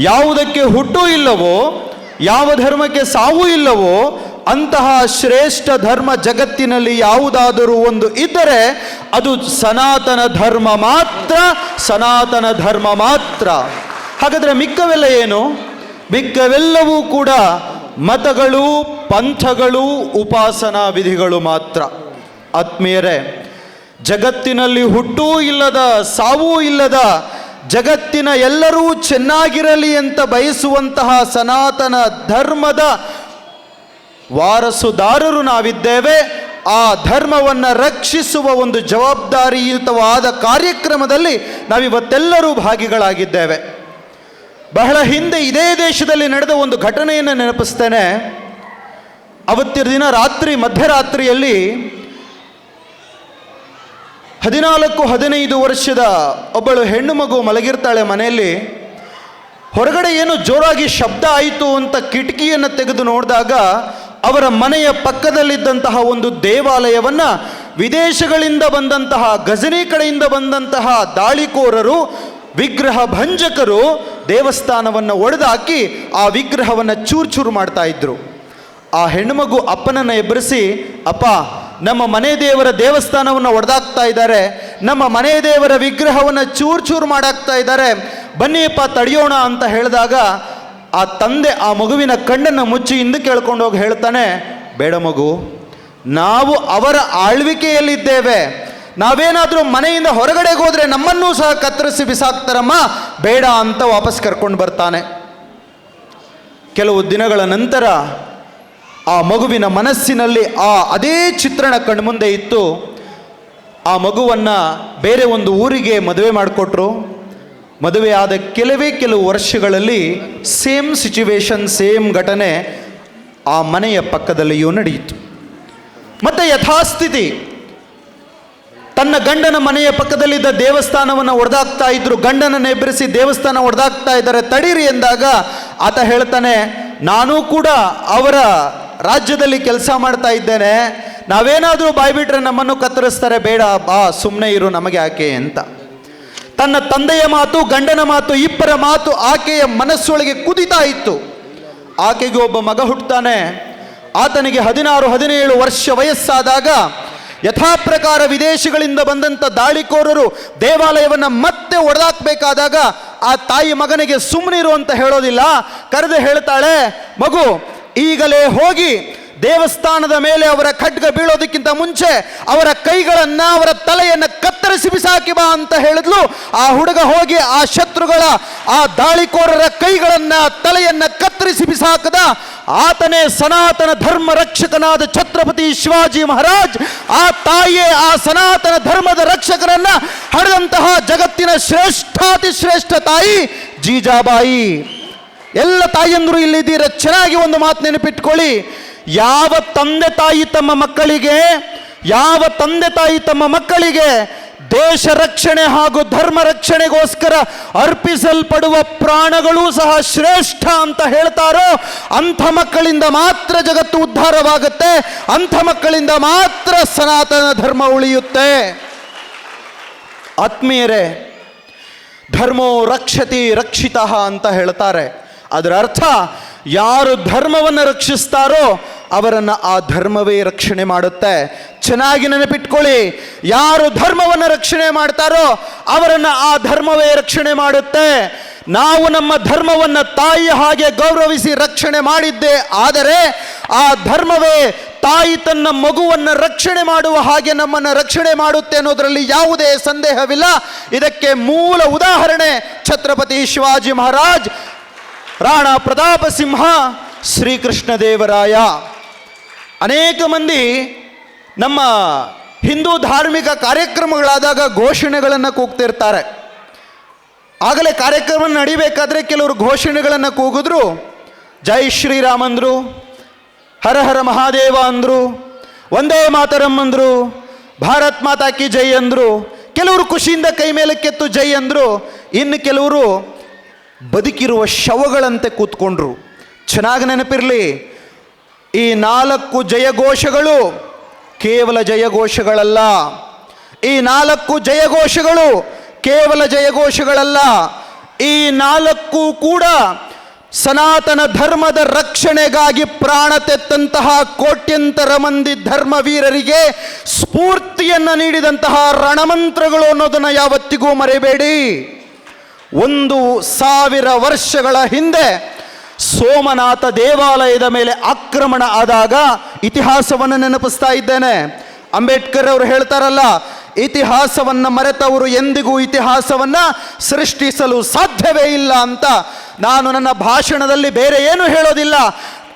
ಯಾವುದಕ್ಕೆ ಹುಟ್ಟು ಇಲ್ಲವೋ, ಯಾವ ಧರ್ಮಕ್ಕೆ ಸಾವು ಇಲ್ಲವೋ ಅಂತಹ ಶ್ರೇಷ್ಠ ಧರ್ಮ ಜಗತ್ತಿನಲ್ಲಿ ಯಾವುದಾದರೂ ಒಂದು ಇದ್ದರೆ ಅದು ಸನಾತನ ಧರ್ಮ ಮಾತ್ರ, ಸನಾತನ ಧರ್ಮ ಮಾತ್ರ. ಹಾಗಾದರೆ ಮಿಕ್ಕವೆಲ್ಲ ಏನು? ಮಿಕ್ಕವೆಲ್ಲವೂ ಕೂಡ ಮತಗಳು, ಪಂಥಗಳು, ಉಪಾಸನಾ ವಿಧಿಗಳು ಮಾತ್ರ. ಆತ್ಮೀಯರೇ, ಜಗತ್ತಿನಲ್ಲಿ ಹುಟ್ಟೂ ಇಲ್ಲದ, ಸಾವೂ ಇಲ್ಲದ, ಜಗತ್ತಿನ ಎಲ್ಲರೂ ಚೆನ್ನಾಗಿರಲಿ ಅಂತ ಬಯಸುವಂತಹ ಸನಾತನ ಧರ್ಮದ ವಾರಸುದಾರರು ನಾವಿದ್ದೇವೆ. ಆ ಧರ್ಮವನ್ನು ರಕ್ಷಿಸುವ ಒಂದು ಜವಾಬ್ದಾರಿಯುತವಾದ ಕಾರ್ಯಕ್ರಮದಲ್ಲಿ ನಾವಿವತ್ತೆಲ್ಲರೂ ಭಾಗಿಗಳಾಗಿದ್ದೇವೆ. ಬಹಳ ಹಿಂದೆ ಇದೇ ದೇಶದಲ್ಲಿ ನಡೆದ ಒಂದು ಘಟನೆಯನ್ನು ನೆನಪಿಸ್ತೇನೆ. ಅವತ್ತಿನ ದಿನ ಮಧ್ಯರಾತ್ರಿಯಲ್ಲಿ 14-15 ವರ್ಷದ ಒಬ್ಬಳು ಹೆಣ್ಣು ಮಗು ಮಲಗಿರ್ತಾಳೆ ಮನೆಯಲ್ಲಿ. ಹೊರಗಡೆ ಏನೋ ಜೋರಾಗಿ ಶಬ್ದ ಆಯಿತು ಅಂತ ಕಿಟಕಿಯನ್ನು ತೆಗೆದು ನೋಡಿದಾಗ ಅವರ ಮನೆಯ ಪಕ್ಕದಲ್ಲಿದ್ದಂತಹ ಒಂದು ದೇವಾಲಯವನ್ನು ವಿದೇಶಗಳಿಂದ ಬಂದಂತಹ, ಗಜನಿ ಕಡೆಯಿಂದ ಬಂದಂತಹ ದಾಳಿಕೋರರು, ವಿಗ್ರಹ ಭಂಜಕರು ದೇವಸ್ಥಾನವನ್ನು ಒಡೆದಾಕಿ ಆ ವಿಗ್ರಹವನ್ನು ಚೂರು ಮಾಡ್ತಾ ಇದ್ರು. ಆ ಹೆಣ್ಣುಮಗು ಅಪ್ಪನನ್ನು ಎಬ್ಬರಿಸಿ, ಅಪ್ಪ, ನಮ್ಮ ಮನೆ ದೇವರ ದೇವಸ್ಥಾನವನ್ನು ಒಡೆದಾಕ್ತಾ ಇದ್ದಾರೆ, ನಮ್ಮ ಮನೆ ದೇವರ ವಿಗ್ರಹವನ್ನು ಚೂರು ಮಾಡಾಕ್ತಾ ಇದ್ದಾರೆ, ಬನ್ನಿಯಪ್ಪ ತಡೆಯೋಣ ಅಂತ ಹೇಳಿದಾಗ ಆ ತಂದೆ ಆ ಮಗುವಿನ ಕಣ್ಣನ್ನು ಮುಚ್ಚಿ ಹಿಂದಕ್ಕೆ ಕೇಳ್ಕೊಂಡು ಹೋಗಿ ಹೇಳ್ತಾನೆ, ಬೇಡ ಮಗು, ನಾವು ಅವರ ಆಳ್ವಿಕೆಯಲ್ಲಿದ್ದೇವೆ, ನಾವೇನಾದರೂ ಮನೆಯಿಂದ ಹೊರಗಡೆ ಹೋದರೆ ನಮ್ಮನ್ನೂ ಸಹ ಕತ್ತರಿಸಿ ಬಿಸಾಕ್ತಾರಮ್ಮ, ಬೇಡ ಅಂತ ವಾಪಸ್ ಕರ್ಕೊಂಡು ಬರ್ತಾನೆ. ಕೆಲವು ದಿನಗಳ ನಂತರ ಆ ಮಗುವಿನ ಮನಸ್ಸಿನಲ್ಲಿ ಅದೇ ಚಿತ್ರಣ ಕಣ್ಮುಂದೆ ಇತ್ತು. ಆ ಮಗುವನ್ನು ಬೇರೆ ಒಂದು ಊರಿಗೆ ಮದುವೆ ಮಾಡಿಕೊಟ್ರು. ಮದುವೆ ಆದ ಕೆಲವು ವರ್ಷಗಳಲ್ಲಿ ಸೇಮ್ ಸಿಚುವೇಶನ್, ಸೇಮ್ ಘಟನೆ ಆ ಮನೆಯ ಪಕ್ಕದಲ್ಲಿಯೂ ನಡೆಯಿತು. ಮತ್ತೆ ಯಥಾಸ್ಥಿತಿ ತನ್ನ ಗಂಡನ ಮನೆಯ ಪಕ್ಕದಲ್ಲಿದ್ದ ದೇವಸ್ಥಾನವನ್ನು ಒಡೆದಾಕ್ತಾ ಇದ್ರು. ಗಂಡನನ್ನು ಎಬ್ಬರಿಸಿ ದೇವಸ್ಥಾನ ಒಡೆದಾಕ್ತಾ ಇದ್ದಾರೆ, ತಡೀರಿ ಎಂದಾಗ ಆತ ಹೇಳ್ತಾನೆ, ನಾನೂ ಕೂಡ ಅವರ ರಾಜ್ಯದಲ್ಲಿ ಕೆಲಸ ಮಾಡ್ತಾ ಇದ್ದೇನೆ, ನಾವೇನಾದರೂ ಬಾಯ್ಬಿಟ್ರೆ ನಮ್ಮನ್ನು ಕತ್ತರಿಸ್ತಾರೆ, ಬೇಡ ಬಾ, ಸುಮ್ಮನೆ ಇರು, ನಮಗೆ ಯಾಕೆ ಅಂತ. ತನ್ನ ತಂದೆಯ ಮಾತು, ಗಂಡನ ಮಾತು, ಇಬ್ಬರ ಮಾತು ಆಕೆಯ ಮನಸ್ಸೊಳಗೆ ಕುದಿತಾ ಇತ್ತು. ಆಕೆಗೆ ಒಬ್ಬ ಮಗ ಹುಟ್ಟುತ್ತಾನೆ. ಆತನಿಗೆ 16-17 ವರ್ಷ ವಯಸ್ಸಾದಾಗ ಯಥಾಪ್ರಕಾರ ವಿದೇಶಗಳಿಂದ ಬಂದಂಥ ದಾಳಿಕೋರರು ದೇವಾಲಯವನ್ನು ಮತ್ತೆ ಒಡೆದಾಕಬೇಕಾದಾಗ ಆ ತಾಯಿ ಮಗನಿಗೆ ಸುಮ್ಮನಿರು ಅಂತ ಹೇಳೋದಿಲ್ಲ, ಕರೆದು ಹೇಳ್ತಾಳೆ, ಮಗು ಈಗಲೇ ಹೋಗಿ ದೇವಸ್ಥಾನದ ಮೇಲೆ ಅವರ ಖಡ್ಗ ಬೀಳೋದಕ್ಕಿಂತ ಮುಂಚೆ ಅವರ ಕೈಗಳನ್ನು, ಅವರ ತಲೆಯನ್ನು ಕತ್ತರಿಸಿ ಬಿಸಾಕಿ ಬಾ ಅಂತ ಹೇಳಿದ್ಲು. ಆ ಹುಡುಗ ಹೋಗಿ ಆ ಶತ್ರುಗಳ, ಆ ದಾಳಿಕೋರರ ಕೈಗಳನ್ನು, ತಲೆಯನ್ನು ಕತ್ತರಿಸಿ ಬಿಸಾಕದ. ಆತನೇ ಸನಾತನ ಧರ್ಮ ರಕ್ಷಕನಾದ ಛತ್ರಪತಿ ಶಿವಾಜಿ ಮಹಾರಾಜ್. ಆ ತಾಯಿಯೇ ಆ ಸನಾತನ ಧರ್ಮದ ರಕ್ಷಕರನ್ನ ಹಡೆದಂತಹ ಜಗತ್ತಿನ ಶ್ರೇಷ್ಠಾತಿ ಶ್ರೇಷ್ಠ ತಾಯಿ ಜೀಜಾಬಾಯಿ. ಎಲ್ಲ ತಾಯಿಯಂದರು ಇಲ್ಲಿದ್ದೀರ, ಚೆನ್ನಾಗಿ ಒಂದು ಮಾತು ನೆನಪಿಟ್ಕೊಳ್ಳಿ. ಯಾವ ತಂದೆ ತಾಯಿ ತಮ್ಮ ಮಕ್ಕಳಿಗೆ ದೇಶ ರಕ್ಷಣೆ ಹಾಗೂ ಧರ್ಮ ರಕ್ಷಣೆಗೋಸ್ಕರ ಅರ್ಪಿಸಲ್ಪಡುವ ಪ್ರಾಣಗಳೂ ಸಹ ಶ್ರೇಷ್ಠ ಅಂತ ಹೇಳ್ತಾರೋ ಅಂಥ ಮಕ್ಕಳಿಂದ ಮಾತ್ರ ಜಗತ್ತು ಉದ್ಧಾರವಾಗುತ್ತೆ, ಅಂಥ ಮಕ್ಕಳಿಂದ ಮಾತ್ರ ಸನಾತನ ಧರ್ಮ ಉಳಿಯುತ್ತೆ. ಆತ್ಮೀಯರೇ, ಧರ್ಮೋ ರಕ್ಷತಿ ರಕ್ಷಿತಃ ಅಂತ ಹೇಳ್ತಾರೆ. ಅದರ ಅರ್ಥ, ಯಾರು ಧರ್ಮವನ್ನು ರಕ್ಷಿಸ್ತಾರೋ ಅವರನ್ನು ಆ ಧರ್ಮವೇ ರಕ್ಷಣೆ ಮಾಡುತ್ತೆ. ಚೆನ್ನಾಗಿ ನೆನಪಿಟ್ಕೊಳ್ಳಿ, ಯಾರು ಧರ್ಮವನ್ನು ರಕ್ಷಣೆ ಮಾಡ್ತಾರೋ ಅವರನ್ನು ಆ ಧರ್ಮವೇ ರಕ್ಷಣೆ ಮಾಡುತ್ತೆ. ನಾವು ನಮ್ಮ ಧರ್ಮವನ್ನು ತಾಯಿಯ ಹಾಗೆ ಗೌರವಿಸಿ ರಕ್ಷಣೆ ಮಾಡಿದ್ದೇ ಆದರೆ ಆ ಧರ್ಮವೇ ತಾಯಿ ತನ್ನ ಮಗುವನ್ನು ರಕ್ಷಣೆ ಮಾಡುವ ಹಾಗೆ ನಮ್ಮನ್ನು ರಕ್ಷಣೆ ಮಾಡುತ್ತೆ ಅನ್ನೋದರಲ್ಲಿ ಯಾವುದೇ ಸಂದೇಹವಿಲ್ಲ. ಇದಕ್ಕೆ ಮೂಲ ಉದಾಹರಣೆ ಛತ್ರಪತಿ ಶಿವಾಜಿ ಮಹಾರಾಜ್, ರಾಣಾ ಪ್ರತಾಪ ಸಿಂಹ, ಶ್ರೀಕೃಷ್ಣ ದೇವರಾಯ. ಅನೇಕ ಮಂದಿ ನಮ್ಮ ಹಿಂದೂ ಧಾರ್ಮಿಕ ಕಾರ್ಯಕ್ರಮಗಳಾದಾಗ ಘೋಷಣೆಗಳನ್ನು ಕೂಗ್ತಿರ್ತಾರೆ. ಆಗಲೇ ಕಾರ್ಯಕ್ರಮ ನಡಿಬೇಕಾದ್ರೆ ಕೆಲವರು ಘೋಷಣೆಗಳನ್ನು ಕೂಗಿದ್ರು. ಜೈ ಶ್ರೀರಾಮ್ ಅಂದರು, ಹರ ಹರ ಮಹಾದೇವ ಅಂದರು, ಒಂದೇ ಮಾತರಂ ಅಂದರು, ಭಾರತ್ ಮಾತಾ ಕಿ ಜೈ ಅಂದರು. ಕೆಲವರು ಖುಷಿಯಿಂದ ಕೈ ಮೇಲೆ ಕೆತ್ತು ಜೈ ಅಂದರು. ಇನ್ನು ಕೆಲವರು ಬದುಕಿರುವ ಶವಗಳಂತೆ ಕೂತ್ಕೊಂಡ್ರು. ಚೆನ್ನಾಗಿ ನೆನಪಿರಲಿ, ಈ 4 ಜಯಘೋಷಗಳು ಕೇವಲ ಜಯಘೋಷಗಳಲ್ಲ. ಈ 4 ಜಯಘೋಷಗಳು ಕೇವಲ ಜಯಘೋಷಗಳಲ್ಲ. ಈ 4 ಕೂಡ ಸನಾತನ ಧರ್ಮದ ರಕ್ಷಣೆಗಾಗಿ ಪ್ರಾಣ ತೆತ್ತಂತಹ ಕೋಟ್ಯಂತರ ಮಂದಿ ಧರ್ಮವೀರರಿಗೆ ಸ್ಫೂರ್ತಿಯನ್ನು ನೀಡಿದಂತಹ ರಣಮಂತ್ರಗಳು ಅನ್ನೋದನ್ನು ಯಾವತ್ತಿಗೂ ಮರೆಯಬೇಡಿ. 1000 ವರ್ಷಗಳ ಹಿಂದೆ ಸೋಮನಾಥ ದೇವಾಲಯದ ಮೇಲೆ ಆಕ್ರಮಣ ಆದಾಗ ಇತಿಹಾಸವನ್ನು ನೆನಪಿಸ್ತಾ ಇದ್ದೇನೆ. ಅಂಬೇಡ್ಕರ್ ಅವರು ಹೇಳ್ತಾರಲ್ಲ, ಇತಿಹಾಸವನ್ನು ಮರೆತವರು ಎಂದಿಗೂ ಇತಿಹಾಸವನ್ನು ಸೃಷ್ಟಿಸಲು ಸಾಧ್ಯವೇ ಇಲ್ಲ ಅಂತ. ನಾನು ನನ್ನ ಭಾಷಣದಲ್ಲಿ ಬೇರೆ ಏನು ಹೇಳೋದಿಲ್ಲ,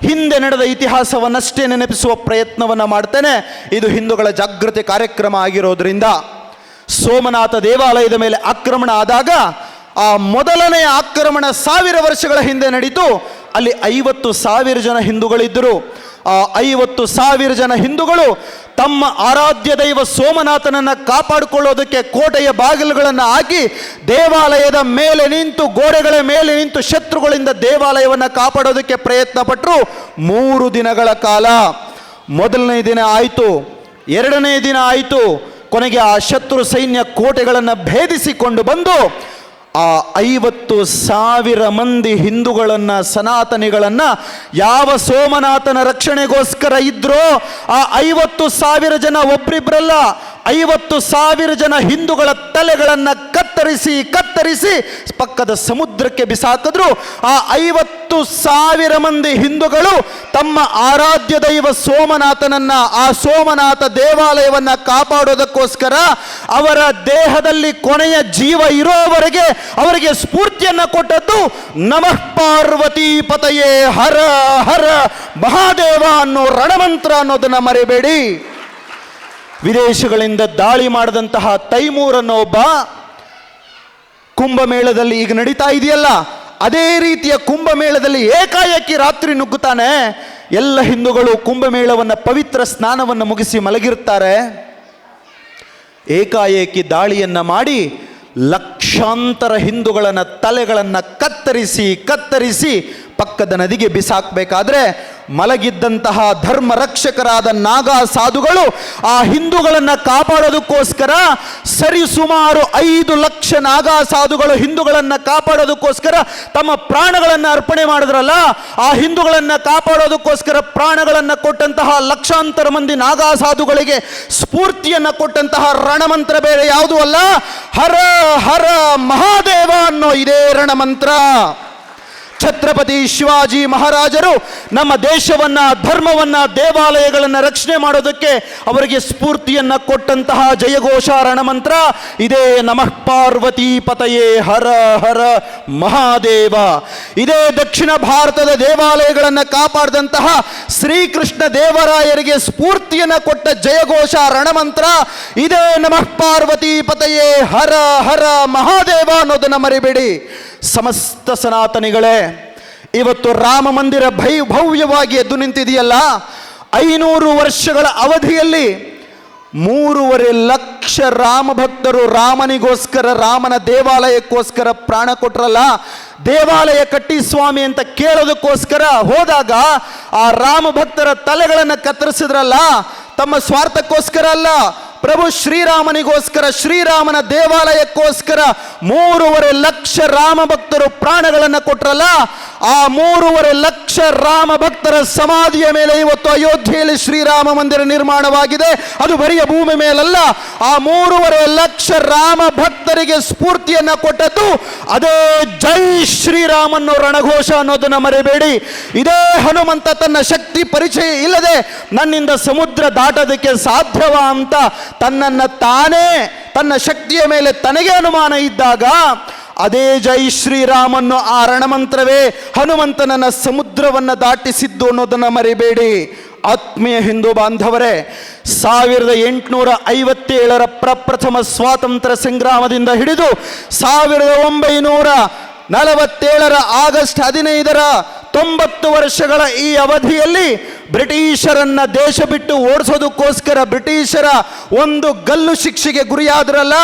ಹಿಂದೆ ನಡೆದ ಇತಿಹಾಸವನ್ನಷ್ಟೇ ನೆನಪಿಸುವ ಪ್ರಯತ್ನವನ್ನು ಮಾಡ್ತೇನೆ. ಇದು ಹಿಂದೂಗಳ ಜಾಗೃತಿ ಕಾರ್ಯಕ್ರಮ ಆಗಿರೋದ್ರಿಂದ. ಸೋಮನಾಥ ದೇವಾಲಯದ ಮೇಲೆ ಆಕ್ರಮಣ ಆದಾಗ ಆ ಮೊದಲನೆಯ ಆಕ್ರಮಣ 1000 ವರ್ಷಗಳ ಹಿಂದೆ ನಡೀತು. ಅಲ್ಲಿ 50,000 ಜನ ಹಿಂದೂಗಳಿದ್ದರು. ಆ 50,000 ಜನ ಹಿಂದೂಗಳು ತಮ್ಮ ಆರಾಧ್ಯ ದೈವ ಸೋಮನಾಥನನ್ನು ಕಾಪಾಡಿಕೊಳ್ಳೋದಕ್ಕೆ ಕೋಟೆಯ ಬಾಗಿಲುಗಳನ್ನು ಹಾಕಿ ದೇವಾಲಯದ ಮೇಲೆ ನಿಂತು, ಗೋಡೆಗಳ ಮೇಲೆ ನಿಂತು ಶತ್ರುಗಳಿಂದ ದೇವಾಲಯವನ್ನು ಕಾಪಾಡೋದಕ್ಕೆ ಪ್ರಯತ್ನ ಪಟ್ಟರು. 3 ದಿನಗಳ ಕಾಲ. ಮೊದಲನೇ ದಿನ ಆಯಿತು, 2ನೇ ದಿನ ಆಯಿತು. ಕೊನೆಗೆ ಆ ಶತ್ರು ಸೈನ್ಯ ಕೋಟೆಗಳನ್ನು ಭೇದಿಸಿಕೊಂಡು ಬಂದು ಆ 50,000 ಮಂದಿ ಹಿಂದೂಗಳನ್ನು, ಸನಾತನಿಗಳನ್ನು ಯಾವ ಸೋಮನಾಥನ ರಕ್ಷಣೆಗೋಸ್ಕರ ಇದ್ರೋ ಆ 50,000 ಜನ ಒಬ್ಬರಿಬ್ಬರಲ್ಲ, 50,000 ಜನ ಹಿಂದೂಗಳ ತಲೆಗಳನ್ನು ಕತ್ತರಿಸಿ ಪಕ್ಕದ ಸಮುದ್ರಕ್ಕೆ ಬಿಸಾಕಿದ್ರು. ಆ 50,000 ಮಂದಿ ಹಿಂದೂಗಳು ತಮ್ಮ ಆರಾಧ್ಯ ದೈವ ಸೋಮನಾಥನನ್ನ, ಆ ಸೋಮನಾಥ ದೇವಾಲಯವನ್ನು ಕಾಪಾಡೋದಕ್ಕೋಸ್ಕರ ಅವರ ದೇಹದಲ್ಲಿ ಕೊನೆಯ ಜೀವ ಇರೋವರೆಗೆ ಅವರಿಗೆ ಸ್ಫೂರ್ತಿಯನ್ನು ಕೊಟ್ಟದ್ದು ನಮಃ ಪಾರ್ವತಿ ಪತಯೇ ಹರ ಹರ ಮಹಾದೇವ ಅನ್ನೋ ರಣಮಂತ್ರ ಅನ್ನೋದನ್ನು ಮರೆಯಬೇಡಿ. ವಿದೇಶಗಳಿಂದ ದಾಳಿ ಮಾಡಿದಂತಹ ತೈಮೂರ್ ಅನ್ನೋ ಒಬ್ಬ ಕುಂಭಮೇಳದಲ್ಲಿ ಈಗ ನಡೀತಾ ಇದೆಯಲ್ಲ, ಅದೇ ರೀತಿಯ ಕುಂಭಮೇಳದಲ್ಲಿ ಏಕಾಏಕಿ ರಾತ್ರಿ ನುಗ್ಗುತ್ತಾನೆ. ಎಲ್ಲ ಹಿಂದೂಗಳು ಕುಂಭಮೇಳವನ್ನು ಪವಿತ್ರ ಸ್ನಾನವನ್ನು ಮುಗಿಸಿ ಮಲಗಿರುತ್ತಾರೆ. ಏಕಾಏಕಿ ದಾಳಿಯನ್ನು ಮಾಡಿ ಲಕ್ಷಾಂತರ ಹಿಂದೂಗಳನ್ನು ತಲೆಗಳನ್ನು ಕತ್ತರಿಸಿ ಪಕ್ಕದ ನದಿಗೆ ಬಿಸಾಕಬೇಕಾದ್ರೆ ಮಲಗಿದ್ದಂತಹ ಧರ್ಮ ರಕ್ಷಕರಾದ ನಾಗಾ ಸಾಧುಗಳು ಆ ಹಿಂದೂಗಳನ್ನು ಕಾಪಾಡೋದಕ್ಕೋಸ್ಕರ ಸರಿಸುಮಾರು 5 ಲಕ್ಷ ನಾಗಾ ಸಾಧುಗಳು ಹಿಂದೂಗಳನ್ನು ಕಾಪಾಡೋದಕ್ಕೋಸ್ಕರ ತಮ್ಮ ಪ್ರಾಣಗಳನ್ನು ಅರ್ಪಣೆ ಮಾಡಿದ್ರಲ್ಲ, ಆ ಹಿಂದೂಗಳನ್ನು ಕಾಪಾಡೋದಕ್ಕೋಸ್ಕರ ಪ್ರಾಣಗಳನ್ನು ಕೊಟ್ಟಂತಹ ಲಕ್ಷಾಂತರ ಮಂದಿ ನಾಗಾ ಸಾಧುಗಳಿಗೆ ಸ್ಫೂರ್ತಿಯನ್ನು ಕೊಟ್ಟಂತಹ ರಣಮಂತ್ರ ಬೇರೆ ಯಾವುದೂ ಅಲ್ಲ, ಹರ ಹರ ಮಹಾದೇವ ಅನ್ನೋ ಇದೇ ರಣಮಂತ್ರ. ಛತ್ರಪತಿ ಶಿವಾಜಿ ಮಹಾರಾಜರು ನಮ್ಮ ದೇಶವನ್ನ, ಧರ್ಮವನ್ನ, ದೇವಾಲಯಗಳನ್ನು ರಕ್ಷಣೆ ಮಾಡೋದಕ್ಕೆ ಅವರಿಗೆ ಸ್ಫೂರ್ತಿಯನ್ನ ಕೊಟ್ಟಂತಹ ಜಯಘೋಷ ರಣಮಂತ್ರ ಇದೇ ನಮಃ ಪಾರ್ವತಿ ಪತಯೇ ಹರ ಹರ ಮಹಾದೇವ. ಇದೇ ದಕ್ಷಿಣ ಭಾರತದ ದೇವಾಲಯಗಳನ್ನು ಕಾಪಾಡಿದಂತಹ ಶ್ರೀಕೃಷ್ಣ ದೇವರಾಯರಿಗೆ ಸ್ಫೂರ್ತಿಯನ್ನು ಕೊಟ್ಟ ಜಯಘೋಷ ರಣಮಂತ್ರ ಇದೇ ನಮಃ ಪಾರ್ವತಿ ಪತಯೇ ಹರ ಹರ ಮಹಾದೇವ ಅನ್ನೋದನ್ನು ಮರಿಬೇಡಿ. ಸಮಸ್ತ ಸನಾತನಿಗಳೇ, ಇವತ್ತು ರಾಮ ಮಂದಿರ ಭವ್ಯವಾಗಿ ಎದ್ದು ನಿಂತಿದೆಯಲ್ಲ, 500 ವರ್ಷಗಳ ಅವಧಿಯಲ್ಲಿ 3.5 ಲಕ್ಷ ರಾಮ ಭಕ್ತರು ರಾಮನಿಗೋಸ್ಕರ, ರಾಮನ ದೇವಾಲಯಕ್ಕೋಸ್ಕರ ಪ್ರಾಣ ಕೊಟ್ರಲ್ಲ. ದೇವಾಲಯ ಕಟ್ಟಿ ಸ್ವಾಮಿ ಅಂತ ಕೇಳೋದಕ್ಕೋಸ್ಕರ ಹೋದಾಗ ಆ ರಾಮ ಭಕ್ತರ ತಲೆಗಳನ್ನು ಕತ್ತರಿಸಿದ್ರಲ್ಲ, ತಮ್ಮ ಸ್ವಾರ್ಥಕ್ಕೋಸ್ಕರ ಅಲ್ಲ, ಪ್ರಭು ಶ್ರೀರಾಮನಿಗೋಸ್ಕರ, ಶ್ರೀರಾಮನ ದೇವಾಲಯಕ್ಕೋಸ್ಕರ 3.5 ಲಕ್ಷ ರಾಮ ಭಕ್ತರು ಪ್ರಾಣಗಳನ್ನು ಕೊಟ್ರಲ್ಲ. ಆ 3.5 ಲಕ್ಷ ರಾಮ ಭಕ್ತರ ಸಮಾಧಿಯ ಮೇಲೆ ಇವತ್ತು ಅಯೋಧ್ಯೆಯಲ್ಲಿ ಶ್ರೀರಾಮ ಮಂದಿರ ನಿರ್ಮಾಣವಾಗಿದೆ. ಅದು ಬರಿಯ ಭೂಮಿ ಮೇಲಲ್ಲ, ಆ 3.5 ಲಕ್ಷ ರಾಮ ಭಕ್ತರಿಗೆ ಸ್ಫೂರ್ತಿಯನ್ನ ಕೊಟ್ಟದ್ದು ಅದೇ ಜೈ ಶ್ರೀರಾಮ್ ಅನ್ನೋ ರಣಘೋಷ ಅನ್ನೋದನ್ನ ಮರೆಯಬೇಡಿ. ಇದೇ ಹನುಮಂತ ತನ್ನ ಶಕ್ತಿ ಪರಿಚಯ ಇಲ್ಲದೆ ನನ್ನಿಂದ ಸಮುದ್ರ ದಾಟೋದಕ್ಕೆ ಸಾಧ್ಯವಾ ಅಂತ ತನ್ನನ್ನು ತಾನೇ, ತನ್ನ ಶಕ್ತಿಯ ಮೇಲೆ ತನಗೆ ಅನುಮಾನ ಇದ್ದಾಗ ಅದೇ ಜೈ ಶ್ರೀರಾಮನ್ನು, ಆ ರಣಮಂತ್ರವೇ ಹನುಮಂತನನ್ನ ಸಮುದ್ರವನ್ನು ದಾಟಿಸಿದ್ದು ಅನ್ನೋದನ್ನು ಮರಿಬೇಡಿ. ಆತ್ಮೀಯ ಹಿಂದೂ ಬಾಂಧವರೇ, 1857ರ ಪ್ರಪ್ರಥಮ ಸ್ವಾತಂತ್ರ್ಯ ಸಂಗ್ರಾಮದಿಂದ ಹಿಡಿದು 1947ರ ಆಗಸ್ಟ್ 15ರ 90 ವರ್ಷಗಳ ಈ ಅವಧಿಯಲ್ಲಿ ಬ್ರಿಟಿಷರನ್ನ ದೇಶ ಬಿಟ್ಟು ಓಡಿಸೋದಕ್ಕೋಸ್ಕರ ಬ್ರಿಟಿಷರ ಒಂದು ಗಲ್ಲು ಶಿಕ್ಷೆಗೆ ಗುರಿಯಾದ್ರಲ್ಲ,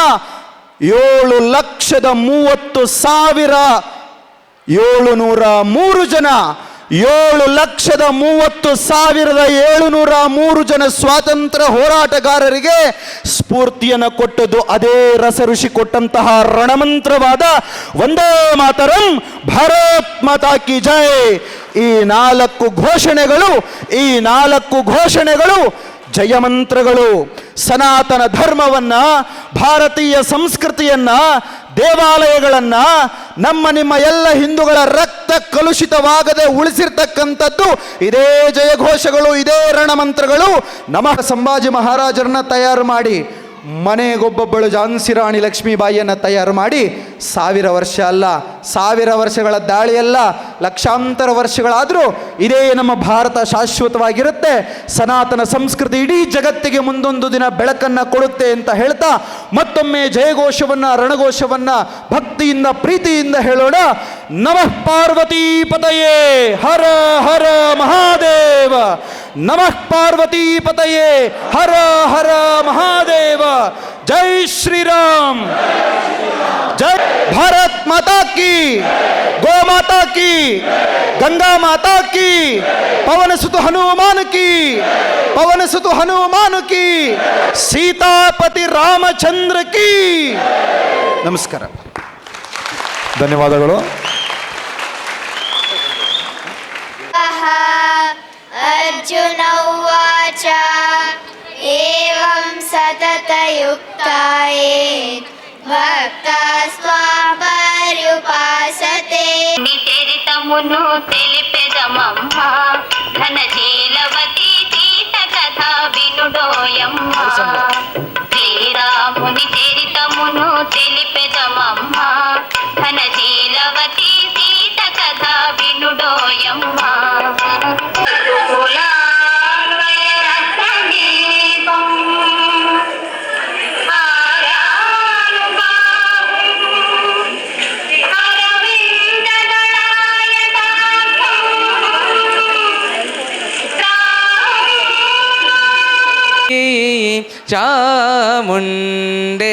7,30,703 ಜನ, 7,30,703 ಜನ ಸ್ವಾತಂತ್ರ್ಯ ಹೋರಾಟಗಾರರಿಗೆ ಸ್ಫೂರ್ತಿಯನ್ನು ಕೊಟ್ಟದ್ದು ಅದೇ ರಸ ಋಷಿ ಕೊಟ್ಟಂತಹ ರಣಮಂತ್ರವಾದ ವಂದೇ ಮಾತರಂ, ಭಾರತ್ ಮಾತಾ ಕಿ ಜೈ. ಈ 4 ಘೋಷಣೆಗಳು ಜಯಮಂತ್ರಗಳು. ಸನಾತನ ಧರ್ಮವನ್ನ, ಭಾರತೀಯ ಸಂಸ್ಕೃತಿಯನ್ನ, ದೇವಾಲಯಗಳನ್ನ, ನಿಮ್ಮ ಎಲ್ಲ ಹಿಂದೂಗಳ ರಕ್ತ ಕಲುಷಿತವಾಗದೆ ಉಳಿಸಿರ್ತಕ್ಕಂಥದ್ದು ಇದೇ ಜಯಘೋಷಗಳು, ಇದೇ ರಣಮಂತ್ರಗಳು. ನಮಃ ಸಂಭಾಜಿ ಮಹಾರಾಜರನ್ನ ತಯಾರು ಮಾಡಿ, ಮನೆಗೊಬ್ಬೊಬ್ಬಳು ಝಾನ್ಸಿ ರಾಣಿ ಲಕ್ಷ್ಮೀಬಾಯಿಯನ್ನು ತಯಾರು ಮಾಡಿ 1000 ವರ್ಷ ಅಲ್ಲ, 1000 ವರ್ಷಗಳ ದಾಳಿ ಅಲ್ಲ, ಲಕ್ಷಾಂತರ ವರ್ಷಗಳಾದರೂ ಇದೇ ನಮ್ಮ ಭಾರತ ಶಾಶ್ವತವಾಗಿರುತ್ತೆ. ಸನಾತನ ಸಂಸ್ಕೃತಿ ಇಡೀ ಜಗತ್ತಿಗೆ ಮುಂದೊಂದು ದಿನ ಬೆಳಕನ್ನು ಕೊಡುತ್ತೆ ಅಂತ ಹೇಳ್ತಾ ಮತ್ತೊಮ್ಮೆ ಜಯಘೋಷವನ್ನ, ರಣಘೋಷವನ್ನ ಭಕ್ತಿಯಿಂದ, ಪ್ರೀತಿಯಿಂದ ಹೇಳೋಣ. ನಮಃ ಪಾರ್ವತೀ ಪತಯೇ, ಹರ ಹರ ಮಹಾದೇವ. ನಮಃ ಪಾರ್ವತೀ ಪತಯೇ, ಹರ ಹರ ಮಹಾದೇವ. ಜೈ ಶ್ರೀರಾಮ್, ಜೈ ಭಾರತ್ ಮಾತಾ ಕಿ, ಗೋ ಮಾತಾ ಕಿ, ಗಂಗಾ ಮಾತಾ ಕಿ, ಪವನ ಸುತ ಹನುಮಾನ್ ಕಿ, ಪವನ ಸುತ ಹನುಮಾನ್ ಕಿ, ಸೀತಾಪತಿ ರಾಮಚಂದ್ರ ಕಿ. ನಮಸ್ಕಾರ, ಧನ್ಯವಾದಗಳು. अर्जुन उवाच एवं सततयुक्ताये भक्तास्त्वां पर्युपासते निचरितमुनु తెలిపెదమమ్మ ఘనశీలవతి సీత కథ వినుడోయమ్మ శ్రీరాముని చరితమును తెలిపెదమమ్మ ఘనశీలవతి సీత కథ వినుడోయమ్మ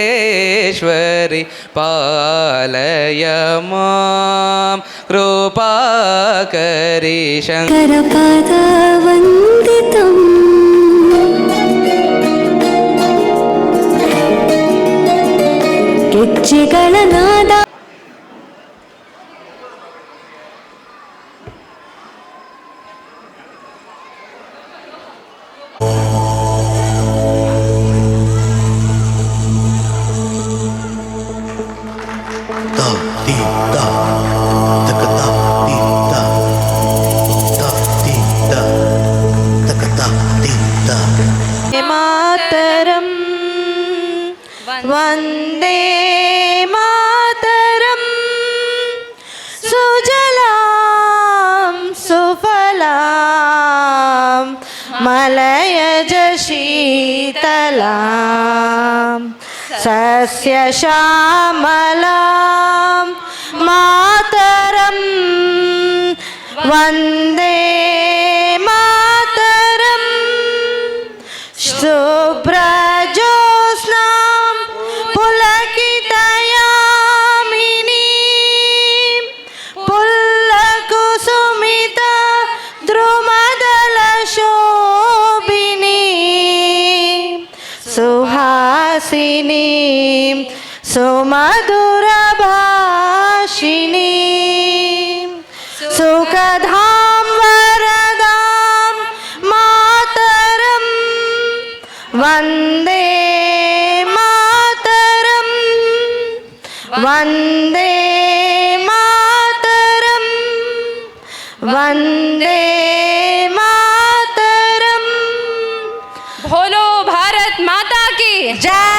ಚಾಮುಂಡೇಶ್ವರಿ ಪಾಲಯ ಮಾಂ ಕೃಪಾಕರಿ ಶಂಕರಪಾದವಂದಿತಂ ಗೆಜ್ಜೆಗಳ ನಾದ ಮಾತರಂ ವಂದೇ ಮಾತರಂ ಸುಜಲಾಂ ಸುಫಲಾಂ ಮಲಯಜ ಶೀತಲಾಂ ಸಸ್ಯ ಶ್ಯಾಮಲಾಂ ಮಾತರಂ ವಂದೇ ಮಾತರಂ ಶುಭ್ರಜೋತ್ಸ್ನಾಂ ಪುಲಕಿತಯಾಮಿನೀಂ ಪುಲ್ಲಕುಸುಮಿತ ದ್ರುಮದಲಶೋಭಿನೀಂ ಸುಹಾಸಿನೀಂ ಸುಮಧುರಭಾಷಿಣೀಂ ಸುಖಧಾಂ ವರದಾಂ ಮಾತರಂ ವಂದೇ ಮಾತರಂ ವಂದೇ ಮಾತರಂ ವಂದೇ ಮಾತರಂ. बोलो भारत माता की ಜೈ.